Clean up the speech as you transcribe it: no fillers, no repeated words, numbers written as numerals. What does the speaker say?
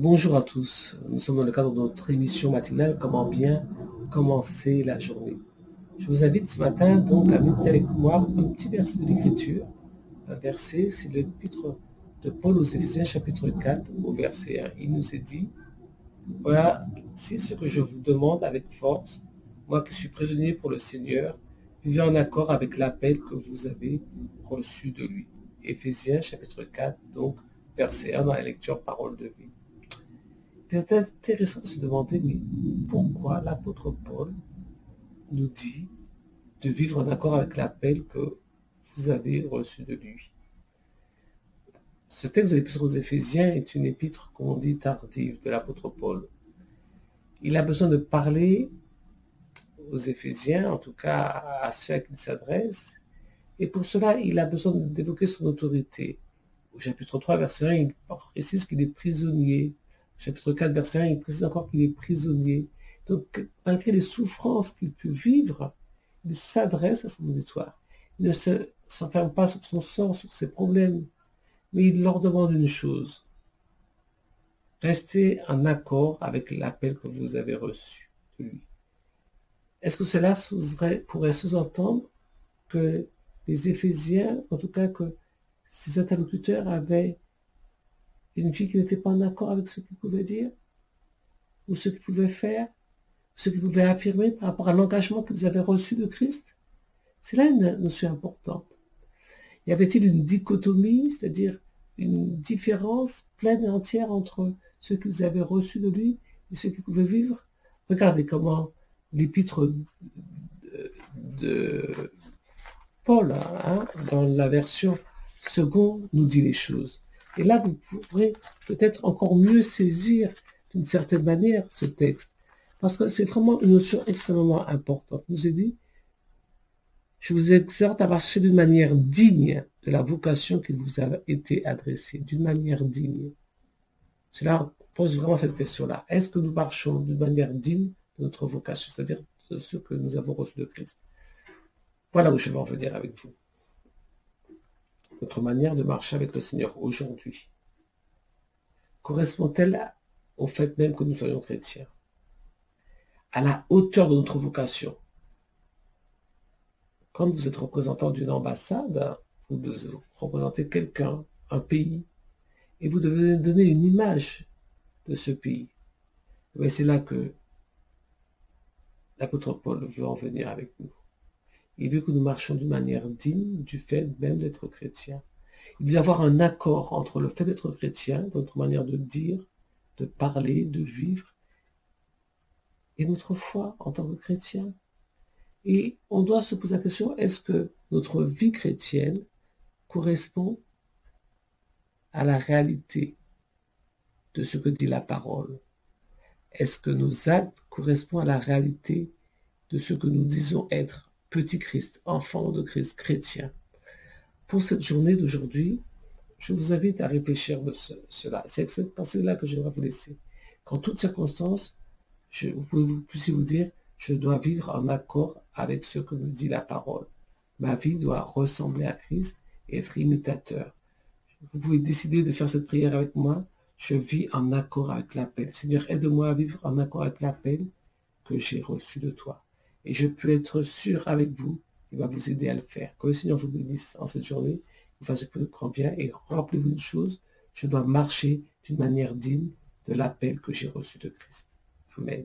Bonjour à tous, nous sommes dans le cadre de notre émission matinale Comment bien commencer la journée. Je vous invite ce matin donc à méditer avec moi un petit verset de l'Écriture. Un verset, c'est l'épître de Paul aux Éphésiens chapitre 4 au verset 1. Il nous est dit, voilà, c'est ce que je vous demande avec force, moi qui suis prisonnier pour le Seigneur, vivez en accord avec l'appel que vous avez reçu de lui. Éphésiens chapitre 4, donc verset 1 dans la lecture Parole de vie. C'est intéressant de se demander, mais pourquoi l'apôtre Paul nous dit de vivre en accord avec l'appel que vous avez reçu de lui? Ce texte de l'épître aux Éphésiens est une épître, comme on dit, tardive de l'apôtre Paul. Il a besoin de parler aux Éphésiens, en tout cas à ceux à qui il s'adresse, et pour cela, il a besoin d'évoquer son autorité. Au chapitre 3, verset 1, il précise qu'il est prisonnier. Chapitre 4, verset 1, il précise encore qu'il est prisonnier. Donc, malgré les souffrances qu'il peut vivre, il s'adresse à son auditoire. Il ne s'enferme pas sur son sort, sur ses problèmes, mais il leur demande une chose. Restez en accord avec l'appel que vous avez reçu de lui. Est-ce que cela pourrait sous-entendre que les Éphésiens, en tout cas que ses interlocuteurs avaient une vie qui n'était pas en accord avec ce qu'ils pouvaient dire, ou ce qu'ils pouvaient faire, ce qu'ils pouvaient affirmer par rapport à l'engagement qu'ils avaient reçu de Christ? C'est là une notion importante. Y avait-il une dichotomie, c'est-à-dire une différence pleine et entière entre ce qu'ils avaient reçu de lui et ce qu'ils pouvaient vivre? Regardez comment l'épître de Paul, dans la version seconde, nous dit les choses. Et là, vous pourrez peut-être encore mieux saisir d'une certaine manière ce texte, parce que c'est vraiment une notion extrêmement importante. Il nous est dit, je vous exhorte à marcher d'une manière digne de la vocation qui vous a été adressée, d'une manière digne. Cela pose vraiment cette question-là. Est-ce que nous marchons d'une manière digne de notre vocation, c'est-à-dire de ce que nous avons reçu de Christ? Voilà où je vais en venir avec vous. Notre manière de marcher avec le Seigneur aujourd'hui correspond-elle au fait même que nous soyons chrétiens, à la hauteur de notre vocation? Quand vous êtes représentant d'une ambassade, vous devez représenter quelqu'un, un pays, et vous devez donner une image de ce pays. Et c'est là que l'apôtre Paul veut en venir avec nous. Il veut que nous marchions d'une manière digne du fait même d'être chrétien. Il doit y avoir un accord entre le fait d'être chrétien, notre manière de dire, de parler, de vivre, et notre foi en tant que chrétien. Et on doit se poser la question, est-ce que notre vie chrétienne correspond à la réalité de ce que dit la parole? Est-ce que nos actes correspondent à la réalité de ce que nous disons être petit Christ, enfant de Christ, chrétien? Pour cette journée d'aujourd'hui, je vous invite à réfléchir de cela. C'est avec cette pensée-là que j'aimerais vous laisser. Qu'en toutes circonstances, vous puissiez vous dire, je dois vivre en accord avec ce que nous dit la parole. Ma vie doit ressembler à Christ et être imitateur. Vous pouvez décider de faire cette prière avec moi. Je vis en accord avec l'appel. Seigneur, aide-moi à vivre en accord avec l'appel que j'ai reçu de toi. Et je peux être sûr avec vous, il va vous aider à le faire. Que le Seigneur vous bénisse en cette journée, vous fasse plus de grand bien, et rappelez-vous une chose, je dois marcher d'une manière digne de l'appel que j'ai reçu de Christ. Amen.